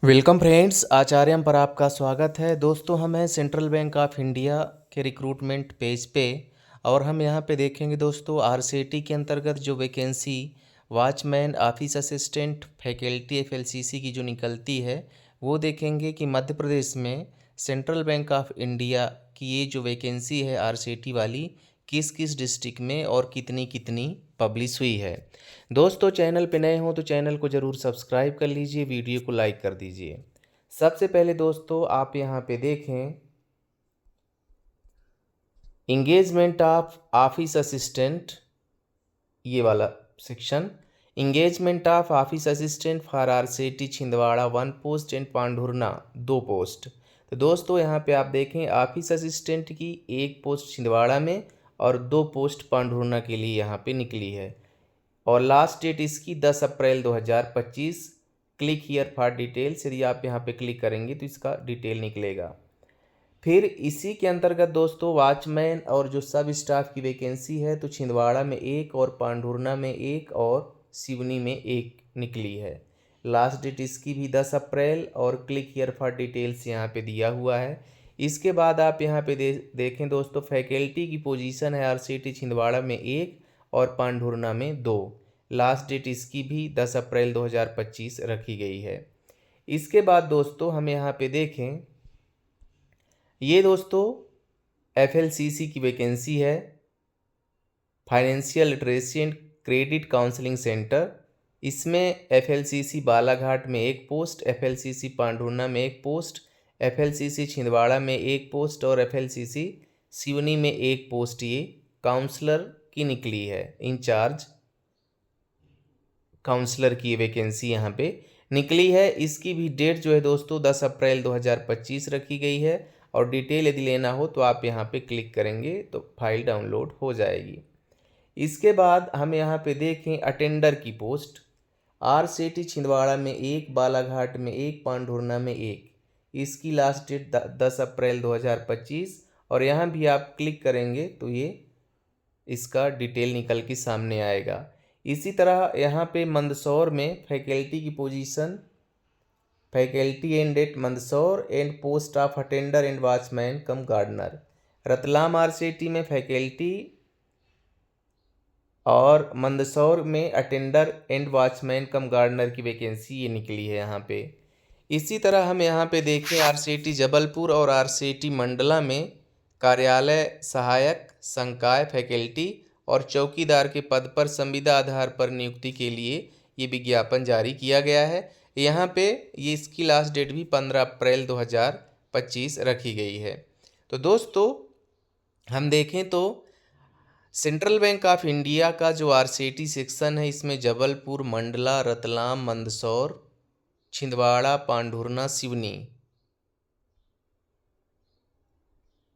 Welcome friends, आचार्यम पर आपका स्वागत है। दोस्तों, हम हैं सेंट्रल बैंक ऑफ इंडिया के रिक्रूटमेंट पेज पे और हम यहाँ पे देखेंगे दोस्तों आरसीटी के अंतर्गत जो vacancy watchman, office assistant, faculty FLCC की जो निकलती है वो देखेंगे कि मध्य प्रदेश में सेंट्रल बैंक ऑफ इंडिया की ये जो वैकेंसी है आरसीटी वाली किस किस डिस्ट्रिक्ट में और कितनी कितनी पब्लिश हुई है। दोस्तों, चैनल पे नए हो तो चैनल को ज़रूर सब्सक्राइब कर लीजिए, वीडियो को लाइक कर दीजिए। सबसे पहले दोस्तों आप यहाँ पे देखें इंगेजमेंट ऑफ ऑफिस असिस्टेंट, ये वाला सेक्शन। Engagement of office assistant for RCT Chhindwara 1 post and Pandhurna 2 post. तो दोस्तों यहाँ पे आप देखें ऑफिस असिस्टेंट की 1 पोस्ट छिंदवाड़ा में और 2 पोस्ट पांढुर्ना के लिए यहाँ पे निकली है और लास्ट डेट इसकी 10 अप्रैल 2025। क्लिक हियर फॉर डिटेल्स, यदि आप यहाँ पे क्लिक करेंगे तो इसका डिटेल निकलेगा। फिर इसी के अंतर्गत दोस्तों वॉचमैन और जो सब स्टाफ की वैकेंसी है तो छिंदवाड़ा में 1 और पांढुर्ना में 1 और सिवनी में 1 निकली है। लास्ट डेट इसकी भी 10 अप्रैल और क्लिक हियर फॉर डिटेल्स यहाँ पे दिया हुआ है। इसके बाद आप यहाँ पे देखें दोस्तों फैकल्टी की पोजीशन है आरसीटी छिंदवाड़ा में 1 और पांढुर्ना में 2। लास्ट डेट इसकी भी 10 अप्रैल 2025 रखी गई है। इसके बाद दोस्तों हम यहाँ पे देखें ये दोस्तों एफएलसीसी की वैकेंसी है, financial literacy and credit counselling centre. इसमें एफएलसीसी बालाघाट में 1 पोस्ट, एफएलसीसी पांढुर्ना में 1 पोस्ट, एफएलसीसी छिंदवाड़ा में 1 पोस्ट और एफएलसीसी सिवनी में 1 पोस्ट ये काउंसलर की निकली है। इंचार्ज काउंसलर की वैकेंसी यहाँ पे निकली है। इसकी भी डेट जो है दोस्तों 10 अप्रैल 2025 रखी गई है और डिटेल यदि लेना हो तो आप यहाँ पे क्लिक करेंगे तो फाइल डाउनलोड हो जाएगी। इसके बाद हम यहाँ पे देखें अटेंडर की पोस्ट आरसीटी छिंदवाड़ा में 1, बालाघाट में 1, पांढुर्ना में 1। इसकी लास्ट डेट 10 अप्रैल 2025 और यहाँ भी आप क्लिक करेंगे तो ये इसका डिटेल निकल के सामने आएगा। इसी तरह यहाँ पे मंदसौर में फैकल्टी की position, faculty and at Mandsaur and post of attender and watchman cum gardener. Ratlam RCT में फैकल्टी और मंदसौर में attender and watchman cum gardener की वैकेंसी ये निकली है यहाँ पे। इसी तरह हम यहाँ पे देखें आरसीटी जबलपुर और आरसीटी मंडला में कार्यालय सहायक, संकाय, फैकल्टी और चौकीदार के पद पर संविदा आधार पर नियुक्ति के लिए ये विज्ञापन जारी किया गया है। यहाँ पे ये इसकी लास्ट डेट भी 15 अप्रैल 2025 रखी गई है। तो दोस्तों हम देखें तो सेंट्रल बैंक ऑफ इंडिया का जो आरसीटी सेक्शन है इसमें जबलपुर, मंडला, रतलाम, मंदसौर, छिंदवाड़ा, पांढुर्ना, सिवनी,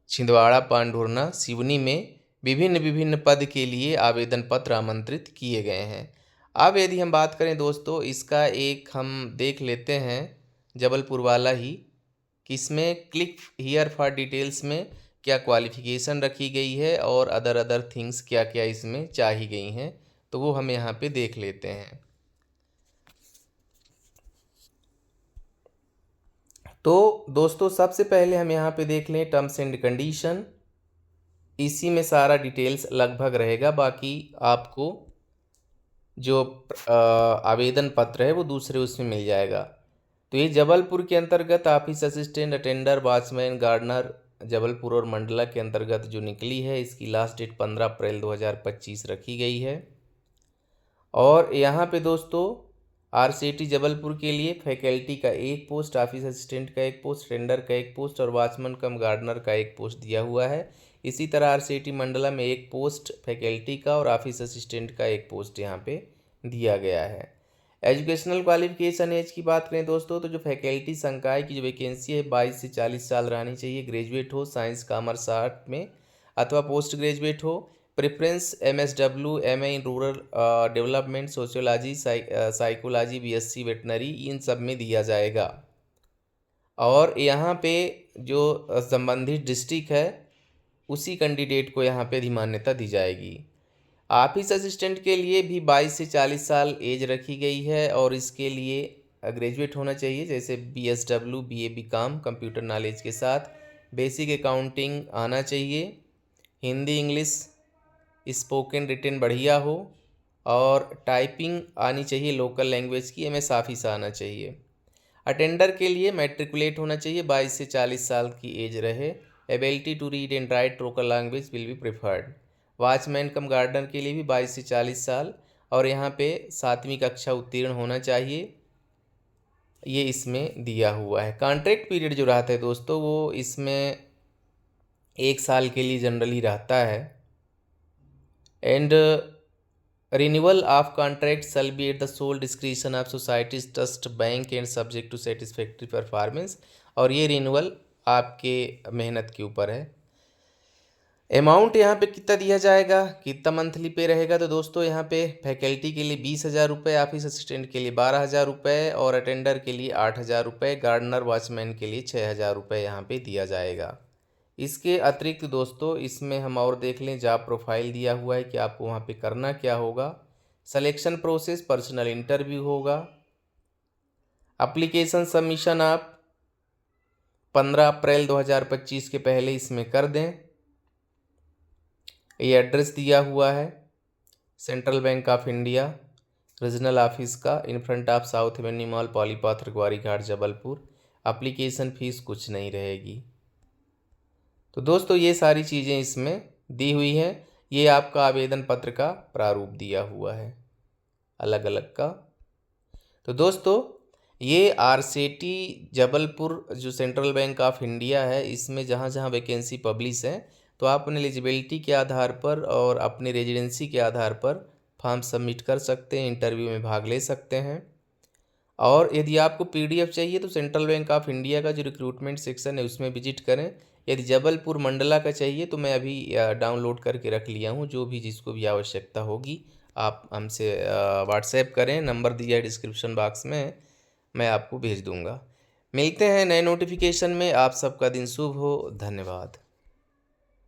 छिंदवाड़ा, पांढुर्ना, सिवनी में विभिन्न विभिन्न पद के लिए आवेदन पत्र आमंत्रित किए गए हैं। अब यदि हम बात करें दोस्तों इसका एक हम देख लेते हैं जबलपुर वाला ही कि इसमें क्लिक हियर फॉर डिटेल्स में क्या क्वालिफ़िकेशन रखी गई है और अदर थिंग्स क्या क्या इसमें चाही गई हैं, तो वो हम यहाँ पे देख लेते हैं। तो दोस्तों सबसे पहले हम यहाँ पे देख लें टर्म्स एंड कंडीशन। इसी में सारा डिटेल्स लगभग रहेगा, बाकी आपको जो आवेदन पत्र है वो दूसरे उसमें मिल जाएगा। तो ये जबलपुर के अंतर्गत office assistant, attender, watchman, gardener Jabalpur और मंडला के अंतर्गत जो निकली है इसकी लास्ट डेट 15 अप्रैल 2025 रखी गई है। और यहाँ पे दोस्तों आरसीटी जबलपुर के लिए फैकल्टी का 1 पोस्ट, ऑफिस असिस्टेंट का 1 पोस्ट, टेंडर का 1 पोस्ट और वॉचमैन कम गार्डनर का 1 पोस्ट दिया हुआ है। इसी तरह आरसीटी मंडला में 1 पोस्ट फैकल्टी का और ऑफिस असिस्टेंट का 1 पोस्ट यहाँ पे दिया गया है। एजुकेशनल क्वालिफिकेशन एज की बात करें दोस्तों तो जो फैकल्टी संकाय की जो वैकेंसी है 22 से 40 साल रहनी चाहिए, ग्रेजुएट हो साइंस, कॉमर्स, आर्ट में अथवा पोस्ट ग्रेजुएट हो। Preference MSW, MA in rural development, sociology, psychology, BSc veterinary इन सब में दिया जाएगा। और यहाँ पे जो संबंधित डिस्ट्रिक्ट है उसी कैंडिडेट को यहाँ पे अधिमान्यता दी जाएगी। ऑफिस असिस्टेंट के लिए भी 22 से 40 साल एज रखी गई है और इसके लिए ग्रेजुएट होना चाहिए, जैसे BSW BA BCom computer knowledge के साथ बेसिक अकाउंटिंग आना चाहिए, हिंदी इंग्लिश स्पोकन रिटन बढ़िया हो और टाइपिंग आनी चाहिए लोकल लैंग्वेज की, MS ऑफिस आना चाहिए। अटेंडर के लिए मैट्रिकुलेट होना चाहिए, 22 से 40 साल की एज रहे। Ability to read and write local language will be preferred. Watchman cum gardener के लिए भी 22 से 40 साल और यहाँ पे 7वीं कक्षा उत्तीर्ण होना चाहिए, ये इसमें दिया हुआ है। कॉन्ट्रैक्ट पीरियड जो रहता है दोस्तों वो इसमें 1 साल के लिए जनरली रहता है। And renewal of contract shall be at the sole discretion of societies trust bank and subject to satisfactory performance, और ये रिन्यूअल आपके मेहनत के ऊपर है। अमाउंट यहाँ पे कितना दिया जाएगा, कितना मंथली पे रहेगा, तो दोस्तों यहाँ पे फैकल्टी के लिए 20,000 रुपये, ऑफिस असिस्टेंट के लिए 12,000 रुपये और अटेंडर के लिए 8,000 रुपये, गार्डनर वॉचमैन के लिए 6,000 रुपये यहाँ पे दिया जाएगा। इसके अतिरिक्त दोस्तों इसमें हम और देख लें, जॉब प्रोफाइल दिया हुआ है कि आपको वहाँ पे करना क्या होगा। सिलेक्शन प्रोसेस पर्सनल इंटरव्यू होगा। एप्लीकेशन सबमिशन आप 15 अप्रैल 2025 के पहले इसमें कर दें। ये एड्रेस दिया हुआ है Central Bank of India regional office का, in front of South Avenue Mall, Polipathar, Gwari Ghat, Jabalpur. Application fees कुछ नहीं रहेगी। तो दोस्तों ये सारी चीज़ें इसमें दी हुई हैं। ये आपका आवेदन पत्र का प्रारूप दिया हुआ है अलग अलग का। तो दोस्तों ये RCT जबलपुर जो सेंट्रल बैंक ऑफ इंडिया है, इसमें जहाँ जहाँ वैकेंसी पब्लिश है तो आप अपने एलिजिबिलिटी के आधार पर और अपनी रेजिडेंसी के आधार पर फॉर्म सबमिट कर सकते हैं, इंटरव्यू में भाग ले सकते हैं। और यदि आपको PDF चाहिए तो सेंट्रल बैंक ऑफ इंडिया का जो रिक्रूटमेंट सेक्शन है उसमें विजिट करें। यदि जबलपुर मंडला का चाहिए तो मैं अभी डाउनलोड करके रख लिया हूँ, जो भी जिसको भी आवश्यकता होगी आप हमसे व्हाट्सएप करें, नंबर दिया है डिस्क्रिप्शन बॉक्स में, मैं आपको भेज दूँगा। मिलते हैं नए नोटिफिकेशन में। आप सबका दिन शुभ हो। धन्यवाद।